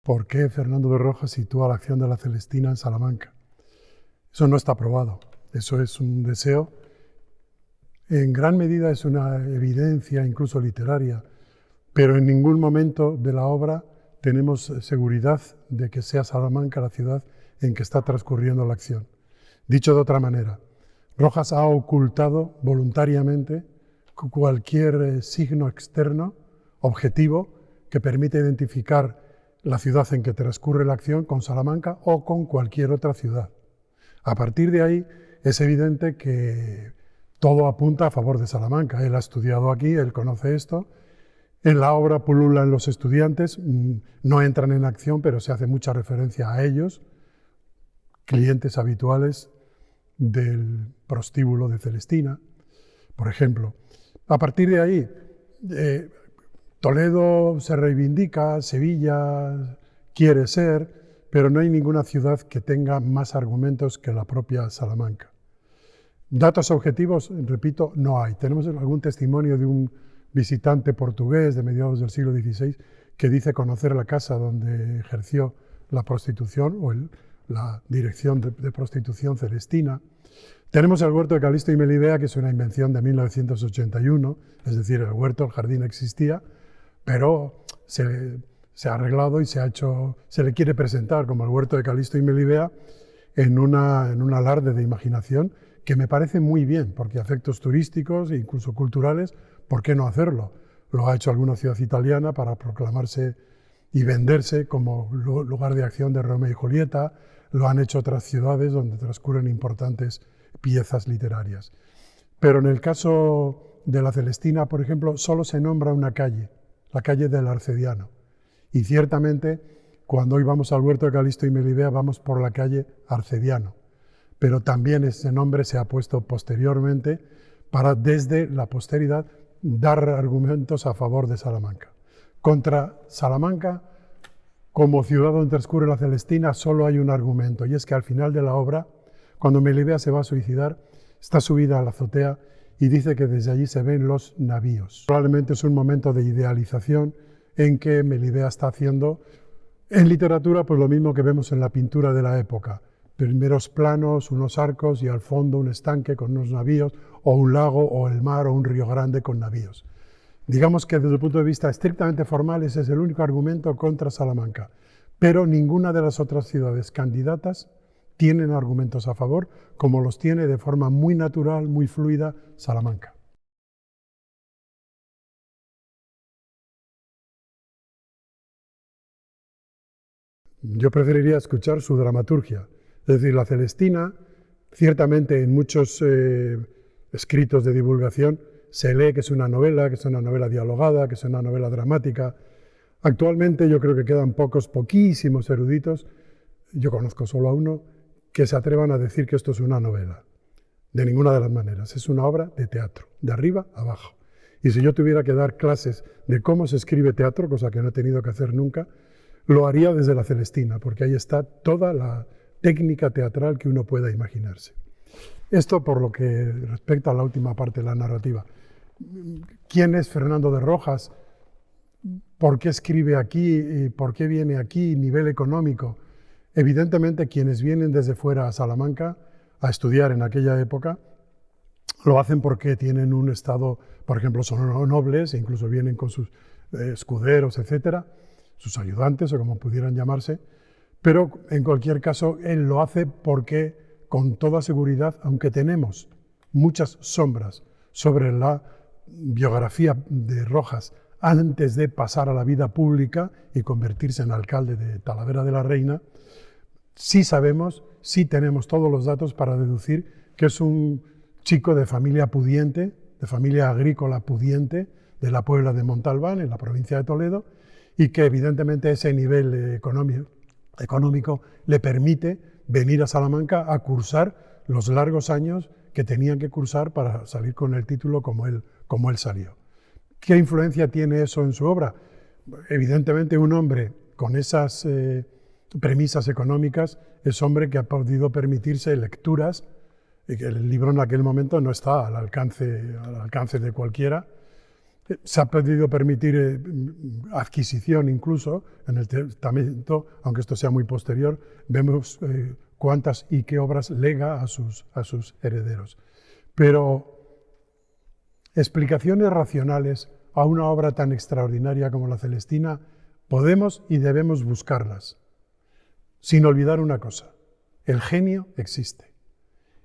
por qué Fernando de Rojas sitúa la acción de la Celestina en Salamanca. Eso no está probado, eso es un deseo. En gran medida es una evidencia, incluso literaria, pero en ningún momento de la obra tenemos seguridad de que sea Salamanca la ciudad en que está transcurriendo la acción. Dicho de otra manera, Rojas ha ocultado voluntariamente cualquier signo externo, objetivo, que permita identificar la ciudad en que transcurre la acción con Salamanca o con cualquier otra ciudad. A partir de ahí es evidente que todo apunta a favor de Salamanca. Él ha estudiado aquí, él conoce esto. En la obra pululan los estudiantes, no entran en acción, pero se hace mucha referencia a ellos, clientes habituales del prostíbulo de Celestina, por ejemplo. A partir de ahí, Toledo se reivindica, Sevilla quiere ser, pero no hay ninguna ciudad que tenga más argumentos que la propia Salamanca. Datos objetivos, repito, no hay. Tenemos algún testimonio de un visitante portugués de mediados del siglo XVI que dice conocer la casa donde ejerció la prostitución o la dirección de prostitución Celestina. Tenemos el huerto de Calisto y Melibea, que es una invención de 1981, es decir, el huerto, el jardín existía, pero se ha arreglado y se le quiere presentar como el huerto de Calisto y Melibea en un alarde de imaginación que me parece muy bien, porque a efectos turísticos e incluso culturales, ¿por qué no hacerlo? Lo ha hecho alguna ciudad italiana para proclamarse y venderse como lugar de acción de Romeo y Julieta, lo han hecho otras ciudades donde transcurren importantes piezas literarias. Pero en el caso de la Celestina, por ejemplo, solo se nombra una calle, la calle del Arcediano. Y ciertamente, cuando hoy vamos al huerto de Calisto y Melibea, vamos por la calle Arcediano. Pero también ese nombre se ha puesto posteriormente para, desde la posteridad, dar argumentos a favor de Salamanca. Contra Salamanca, como ciudad donde transcurre la Celestina, solo hay un argumento, y es que al final de la obra, cuando Melibea se va a suicidar, está subida a la azotea y dice que desde allí se ven los navíos. Probablemente es un momento de idealización en que Melibea está haciendo en literatura pues lo mismo que vemos en la pintura de la época. Primeros planos, unos arcos y al fondo un estanque con unos navíos, o un lago, o el mar, o un río grande con navíos. Digamos que desde el punto de vista estrictamente formal ese es el único argumento contra Salamanca, pero ninguna de las otras ciudades candidatas tienen argumentos a favor, como los tiene de forma muy natural, muy fluida, Salamanca. Yo preferiría escuchar su dramaturgia. Es decir, la Celestina, ciertamente en muchos escritos de divulgación se lee que es una novela dialogada, que es una novela dramática. Actualmente yo creo que quedan poquísimos eruditos, yo conozco solo a uno, que se atrevan a decir que esto es una novela. De ninguna de las maneras, es una obra de teatro, de arriba a abajo. Y si yo tuviera que dar clases de cómo se escribe teatro, cosa que no he tenido que hacer nunca, lo haría desde la Celestina, porque ahí está toda la técnica teatral que uno pueda imaginarse. Esto por lo que respecta a la última parte de la narrativa. ¿Quién es Fernando de Rojas? ¿Por qué escribe aquí? ¿Por qué viene aquí? Nivel económico. Evidentemente, quienes vienen desde fuera a Salamanca a estudiar en aquella época, lo hacen porque tienen un estado, por ejemplo, son nobles, e incluso vienen con sus escuderos, etcétera, sus ayudantes o como pudieran llamarse, pero en cualquier caso él lo hace porque con toda seguridad, aunque tenemos muchas sombras sobre la biografía de Rojas antes de pasar a la vida pública y convertirse en alcalde de Talavera de la Reina, sí sabemos, sí tenemos todos los datos para deducir que es un chico de familia pudiente, de familia agrícola pudiente, de la Puebla de Montalbán, en la provincia de Toledo, y que evidentemente ese nivel económico le permite venir a Salamanca a cursar los largos años que tenían que cursar para salir con el título como él salió. ¿Qué influencia tiene eso en su obra? Evidentemente un hombre con esas premisas económicas es hombre que ha podido permitirse lecturas, y que el libro en aquel momento no está al alcance de cualquiera, Se ha podido permitir adquisición incluso en el testamento, aunque esto sea muy posterior, vemos cuántas y qué obras lega a sus herederos. Pero explicaciones racionales a una obra tan extraordinaria como la Celestina podemos y debemos buscarlas, sin olvidar una cosa: el genio existe.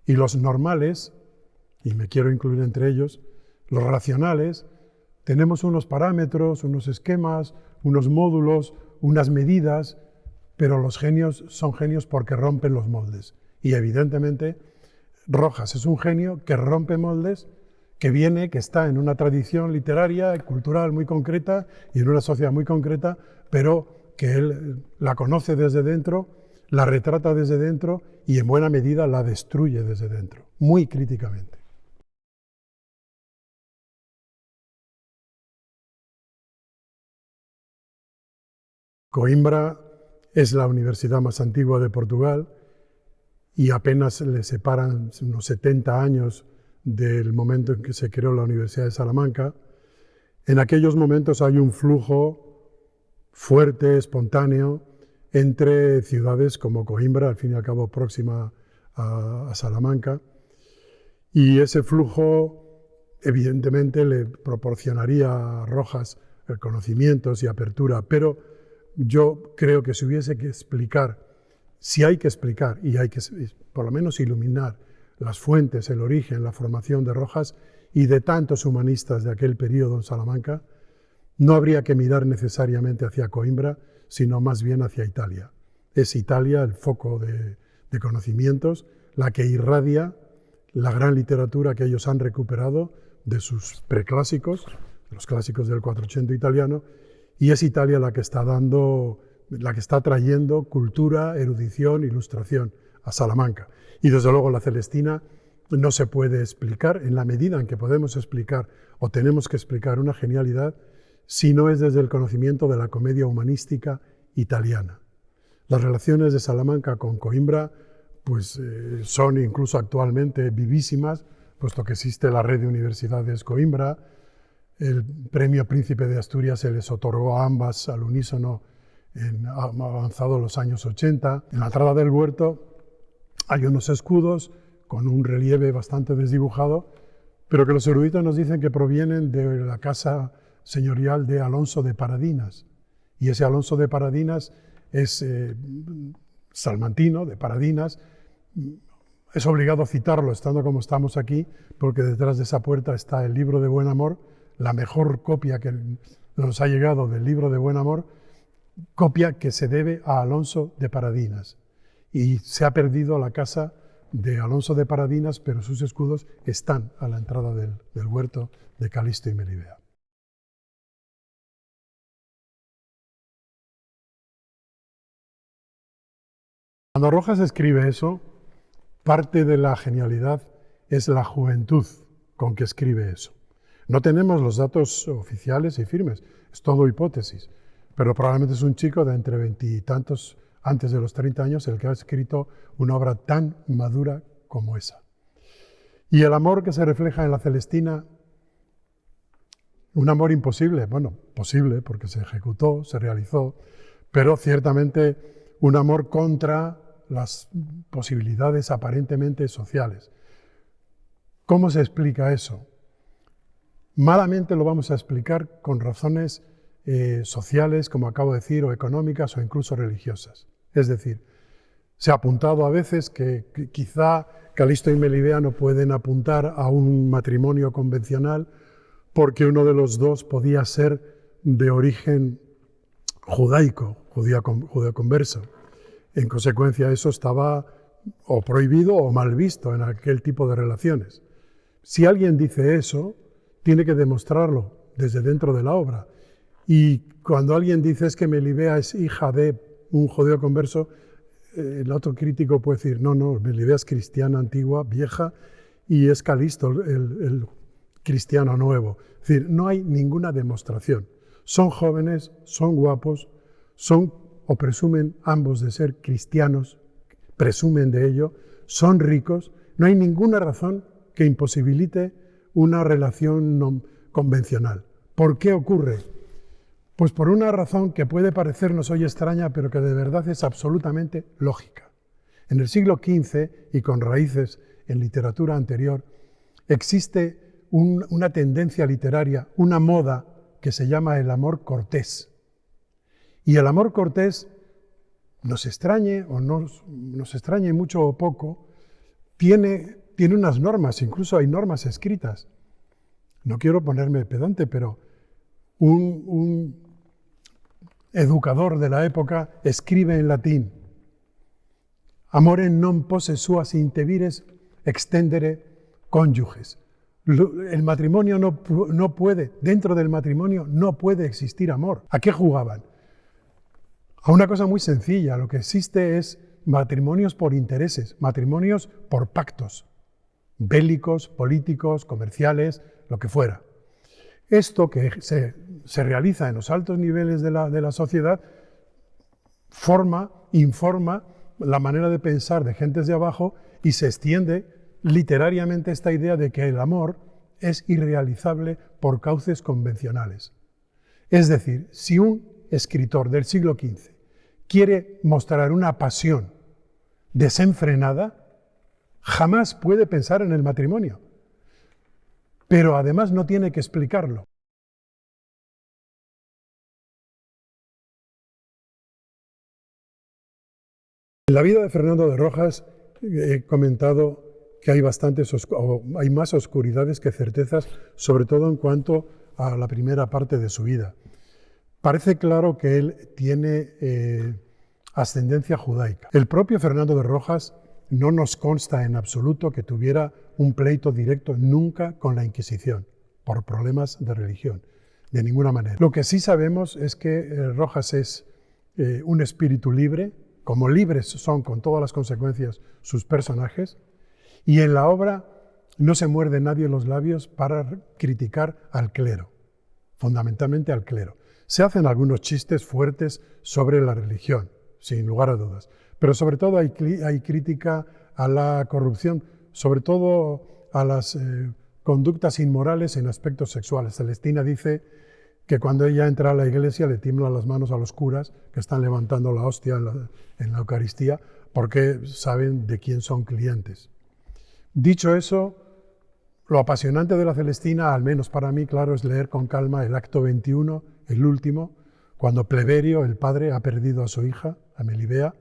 Y los normales, y me quiero incluir entre ellos, los racionales, tenemos unos parámetros, unos esquemas, unos módulos, unas medidas, pero los genios son genios porque rompen los moldes. Y evidentemente Rojas es un genio que rompe moldes, que está en una tradición literaria y cultural muy concreta y en una sociedad muy concreta, pero que él la conoce desde dentro, la retrata desde dentro y en buena medida la destruye desde dentro, muy críticamente. Coimbra es la universidad más antigua de Portugal y apenas le separan unos 70 años del momento en que se creó la Universidad de Salamanca. En aquellos momentos hay un flujo fuerte, espontáneo, entre ciudades como Coimbra, al fin y al cabo próxima a Salamanca, y ese flujo evidentemente le proporcionaría a Rojas conocimientos y apertura, pero yo creo que si hubiese que explicar, si hay que explicar y hay que por lo menos iluminar las fuentes, el origen, la formación de Rojas y de tantos humanistas de aquel periodo en Salamanca, no habría que mirar necesariamente hacia Coimbra, sino más bien hacia Italia. Es Italia el foco de conocimientos, la que irradia la gran literatura que ellos han recuperado de sus preclásicos, los clásicos del 480 italiano, y es Italia la que está trayendo cultura, erudición, ilustración a Salamanca. Y desde luego la Celestina no se puede explicar en la medida en que podemos explicar o tenemos que explicar una genialidad si no es desde el conocimiento de la comedia humanística italiana. Las relaciones de Salamanca con Coimbra pues, son incluso actualmente vivísimas, puesto que existe la red de universidades Coimbra. El premio Príncipe de Asturias se les otorgó a ambas al unísono avanzados los años 80. En la entrada del huerto hay unos escudos con un relieve bastante desdibujado, pero que los eruditos nos dicen que provienen de la casa señorial de Alonso de Paradinas. Y ese Alonso de Paradinas es salmantino, de Paradinas. Es obligado citarlo estando como estamos aquí, porque detrás de esa puerta está el libro de Buen Amor, la mejor copia que nos ha llegado del libro de Buen Amor, copia que se debe a Alonso de Paradinas. Y se ha perdido la casa de Alonso de Paradinas, pero sus escudos están a la entrada del huerto de Calisto y Melibea. Cuando Rojas escribe eso, parte de la genialidad es la juventud con que escribe eso. No tenemos los datos oficiales y firmes, es todo hipótesis, pero probablemente es un chico de entre 20 y tantos, antes de los 30 años, el que ha escrito una obra tan madura como esa. Y el amor que se refleja en la Celestina, un amor imposible, bueno, posible porque se ejecutó, se realizó, pero ciertamente un amor contra las posibilidades aparentemente sociales. ¿Cómo se explica eso? Malamente lo vamos a explicar con razones sociales, como acabo de decir, o económicas o incluso religiosas. Es decir, se ha apuntado a veces que quizá Calisto y Melibea no pueden apuntar a un matrimonio convencional porque uno de los dos podía ser de origen judaico, judeo-converso. En consecuencia, eso estaba o prohibido o mal visto en aquel tipo de relaciones. Si alguien dice eso, tiene que demostrarlo desde dentro de la obra. Y cuando alguien dice es que Melibea es hija de un judío converso, el otro crítico puede decir, no, Melibea es cristiana antigua, vieja, y es Calisto el cristiano nuevo. Es decir, no hay ninguna demostración. Son jóvenes, son guapos, son o presumen ambos de ser cristianos, presumen de ello, son ricos, no hay ninguna razón que imposibilite una relación no convencional. ¿Por qué ocurre? Pues por una razón que puede parecernos hoy extraña, pero que de verdad es absolutamente lógica. En el siglo XV, y con raíces en literatura anterior, existe una tendencia literaria, una moda que se llama el amor cortés. Y el amor cortés, nos extrañe o no nos extrañe mucho o poco, tiene unas normas, incluso hay normas escritas. No quiero ponerme pedante, pero un educador de la época escribe en latín: amore non possessuas inte vires extendere cónyuges. El matrimonio no puede, dentro del matrimonio no puede existir amor. ¿A qué jugaban? A una cosa muy sencilla. Lo que existe es matrimonios por intereses, matrimonios por pactos, bélicos, políticos, comerciales, lo que fuera. Esto que se realiza en los altos niveles de la sociedad informa la manera de pensar de gentes de abajo y se extiende literariamente esta idea de que el amor es irrealizable por cauces convencionales. Es decir, si un escritor del siglo XV quiere mostrar una pasión desenfrenada, jamás puede pensar en el matrimonio, pero además no tiene que explicarlo. En la vida de Fernando de Rojas he comentado que hay hay más oscuridades que certezas, sobre todo en cuanto a la primera parte de su vida. Parece claro que él tiene ascendencia judaica. El propio Fernando de Rojas no nos consta en absoluto que tuviera un pleito directo nunca con la Inquisición, por problemas de religión, de ninguna manera. Lo que sí sabemos es que Rojas es un espíritu libre, como libres son con todas las consecuencias sus personajes, y en la obra no se muerde nadie los labios para criticar al clero, fundamentalmente al clero. Se hacen algunos chistes fuertes sobre la religión, sin lugar a dudas, pero sobre todo hay crítica a la corrupción, sobre todo a las conductas inmorales en aspectos sexuales. Celestina dice que cuando ella entra a la iglesia le tiemblan las manos a los curas que están levantando la hostia en la Eucaristía porque saben de quién son clientes. Dicho eso, lo apasionante de la Celestina, al menos para mí, claro, es leer con calma el acto 21, el último, cuando Pleberio, el padre, ha perdido a su hija, a Melibea,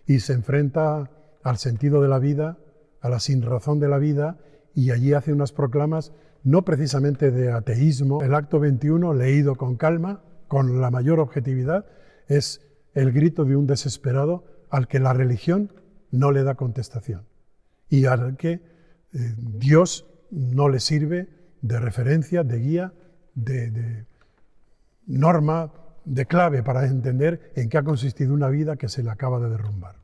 y se enfrenta al sentido de la vida, a la sinrazón de la vida, y allí hace unas proclamas, no precisamente de ateísmo. El acto 21, leído con calma, con la mayor objetividad, es el grito de un desesperado al que la religión no le da contestación y al que Dios no le sirve de referencia, de guía, de norma, de clave para entender en qué ha consistido una vida que se le acaba de derrumbar.